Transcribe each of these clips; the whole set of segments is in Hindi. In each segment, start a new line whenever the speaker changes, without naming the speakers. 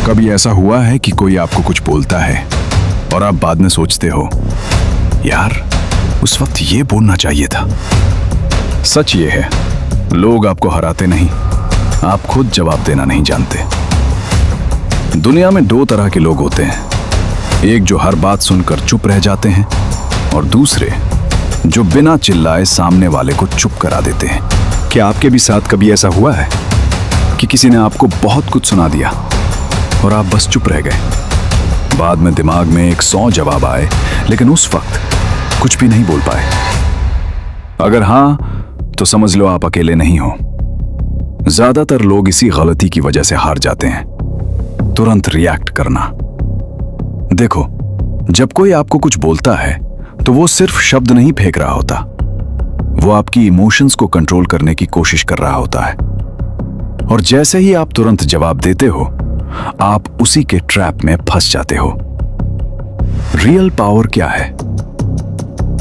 कभी ऐसा हुआ है कि कोई आपको कुछ बोलता है और आप बाद में सोचते हो, यार उस वक्त ये बोलना चाहिए था। सच ये है, लोग आपको हराते नहीं, आप खुद जवाब देना नहीं जानते। दुनिया में दो तरह के लोग होते हैं, एक जो हर बात सुनकर चुप रह जाते हैं और दूसरे जो बिना चिल्लाए सामने वाले को चुप करा देते हैं। क्या आपके भी साथ कभी ऐसा हुआ है कि किसी ने आपको बहुत कुछ सुना दिया और आप बस चुप रह गए? बाद में दिमाग में 100 जवाब आए, लेकिन उस वक्त कुछ भी नहीं बोल पाए। अगर हां, तो समझ लो आप अकेले नहीं हो। ज्यादातर लोग इसी गलती की वजह से हार जाते हैं, तुरंत रिएक्ट करना। देखो, जब कोई आपको कुछ बोलता है तो वो सिर्फ शब्द नहीं फेंक रहा होता, वो आपकी इमोशंस को कंट्रोल करने की कोशिश कर रहा होता है। और जैसे ही आप तुरंत जवाब देते हो, आप उसी के ट्रैप में फंस जाते हो। रियल पावर क्या है?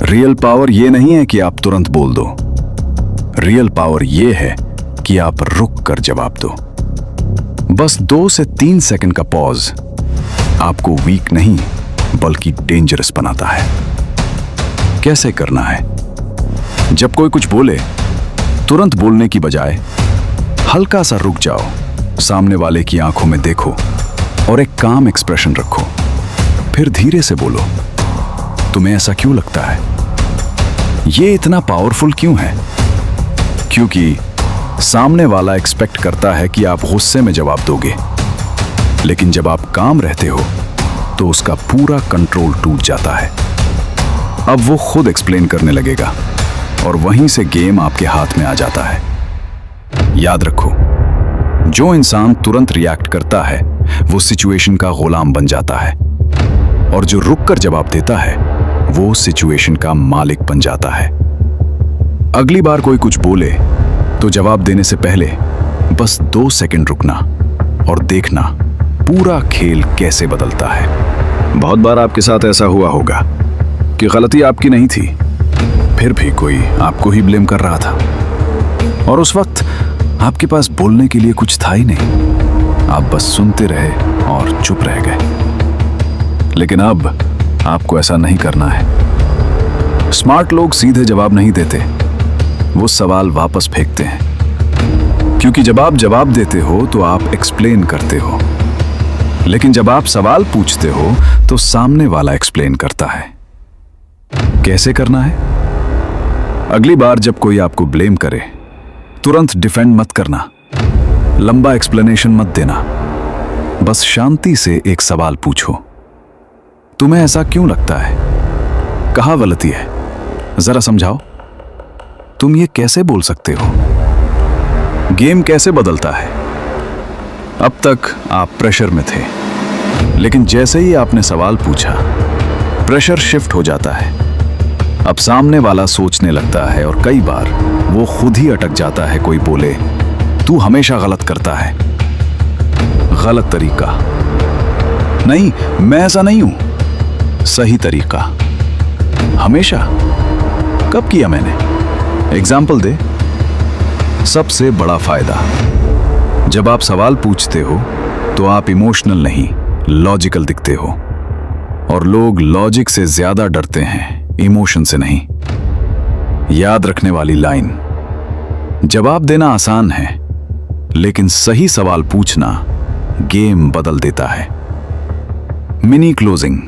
रियल पावर यह नहीं है कि आप तुरंत बोल दो। रियल पावर यह है कि आप रुक कर जवाब दो। बस 2 से 3 सेकंड का पॉज आपको वीक नहीं बल्कि डेंजरस बनाता है। कैसे करना है? जब कोई कुछ बोले, तुरंत बोलने की बजाय हल्का सा रुक जाओ, सामने वाले की आंखों में देखो और एक काम एक्सप्रेशन रखो। फिर धीरे से बोलो, तुम्हें ऐसा क्यों लगता है? ये इतना पावरफुल क्यों है? क्योंकि सामने वाला एक्सपेक्ट करता है कि आप गुस्से में जवाब दोगे, लेकिन जब आप काम रहते हो तो उसका पूरा कंट्रोल टूट जाता है। अब वो खुद एक्सप्लेन करने लगेगा और वहीं से गेम आपके हाथ में आ जाता है। याद रखो, जो इंसान तुरंत रिएक्ट करता है वो सिचुएशन का गुलाम बन जाता है, और जो रुक कर जवाब देता है वो सिचुएशन का मालिक बन जाता है। अगली बार कोई कुछ बोले तो जवाब देने से पहले बस 2 सेकंड रुकना और देखना पूरा खेल कैसे बदलता है। बहुत बार आपके साथ ऐसा हुआ होगा कि गलती आपकी नहीं थी, फिर भी कोई आपको ही ब्लेम कर रहा था, और उस वक्त आपके पास बोलने के लिए कुछ था ही नहीं। आप बस सुनते रहे और चुप रह गए। लेकिन अब आपको ऐसा नहीं करना है। स्मार्ट लोग सीधे जवाब नहीं देते, वो सवाल वापस फेंकते हैं। क्योंकि जब आप जवाब देते हो तो आप एक्सप्लेन करते हो, लेकिन जब आप सवाल पूछते हो तो सामने वाला एक्सप्लेन करता है। कैसे करना है? अगली बार जब कोई आपको ब्लेम करे, तुरंत डिफेंड मत करना, लंबा एक्सप्लेनेशन मत देना। बस शांति से एक सवाल पूछो, तुम्हें ऐसा क्यों लगता है? कहाँ गलती है? जरा समझाओ। तुम ये कैसे बोल सकते हो? गेम कैसे बदलता है? अब तक आप प्रेशर में थे, लेकिन जैसे ही आपने सवाल पूछा, प्रेशर शिफ्ट हो जाता है। अब सामने वाला सोचने लगता है और कई बार वो खुद ही अटक जाता है। कोई बोले, तू हमेशा गलत करता है। गलत तरीका नहीं, मैं ऐसा नहीं हूं। सही तरीका। हमेशा? कब किया मैंने? एग्जाम्पल दे। सबसे बड़ा फायदा, जब आप सवाल पूछते हो तो आप इमोशनल नहीं, लॉजिकल दिखते हो, और लोग लॉजिक से ज्यादा डरते हैं, इमोशन से नहीं। याद रखने वाली लाइन, जवाब देना आसान है, लेकिन सही सवाल पूछना गेम बदल देता है। Mini closing.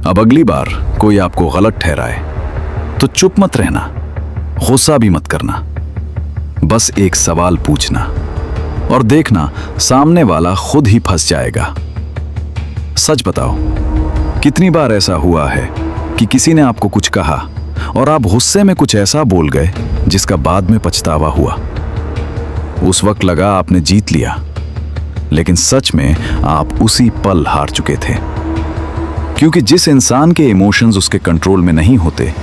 अब अगली बार कोई आपको गलत ठहराए तो चुप मत रहना, गुस्सा भी मत करना, बस एक सवाल पूछना और देखना सामने वाला खुद ही फंस जाएगा। सच बताओ, कितनी बार ऐसा हुआ है कि किसी ने आपको कुछ कहा और आप गुस्से में कुछ ऐसा बोल गए जिसका बाद में पछतावा हुआ? उस वक्त लगा आपने जीत लिया, लेकिन सच में आप उसी पल हार चुके थे। क्योंकि जिस इंसान के इमोशंस उसके कंट्रोल में नहीं होते,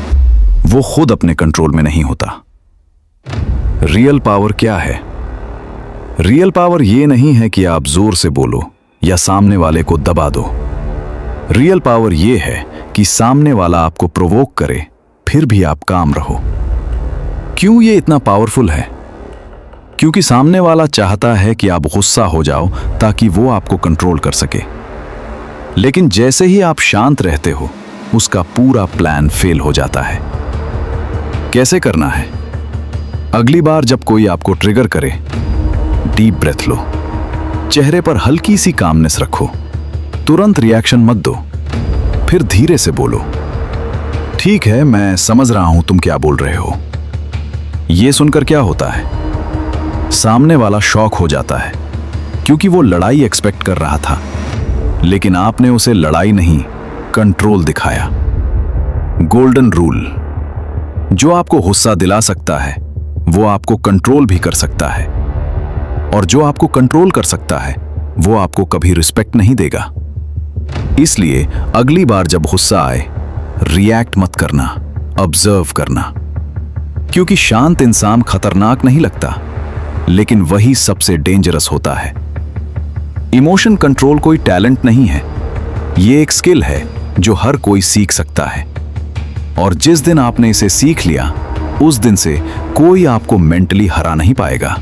वो खुद अपने कंट्रोल में नहीं होता। रियल पावर क्या है? रियल पावर ये नहीं है कि आप जोर से बोलो या सामने वाले को दबा दो। रियल पावर ये है कि सामने वाला आपको प्रोवोक करे, फिर भी आप काम रहो। क्यों ये इतना पावरफुल है? क्योंकि सामने वाला चाहता है कि आप गुस्सा हो जाओ ताकि वो आपको कंट्रोल कर सके। लेकिन जैसे ही आप शांत रहते हो, उसका पूरा प्लान फेल हो जाता है। कैसे करना है? अगली बार जब कोई आपको ट्रिगर करे, डीप ब्रेथ लो, चेहरे पर हल्की सी कामनेस रखो, तुरंत रिएक्शन मत दो, फिर धीरे से बोलो, ठीक है मैं समझ रहा हूं तुम क्या बोल रहे हो। यह सुनकर क्या होता है, सामने वाला शॉक हो जाता है क्योंकि वो लड़ाई एक्सपेक्ट कर रहा था, लेकिन आपने उसे लड़ाई नहीं, कंट्रोल दिखाया। गोल्डन रूल, जो आपको गुस्सा दिला सकता है वो आपको कंट्रोल भी कर सकता है, और जो आपको कंट्रोल कर सकता है वो आपको कभी रिस्पेक्ट नहीं देगा। इसलिए अगली बार जब गुस्सा आए, रिएक्ट मत करना, ऑब्जर्व करना, क्योंकि शांत इंसान खतरनाक नहीं लगता, लेकिन वही सबसे डेंजरस होता है। इमोशन कंट्रोल कोई टैलेंट नहीं है, ये एक स्किल है जो हर कोई सीख सकता है, और जिस दिन आपने इसे सीख लिया, उस दिन से कोई आपको मेंटली हरा नहीं पाएगा।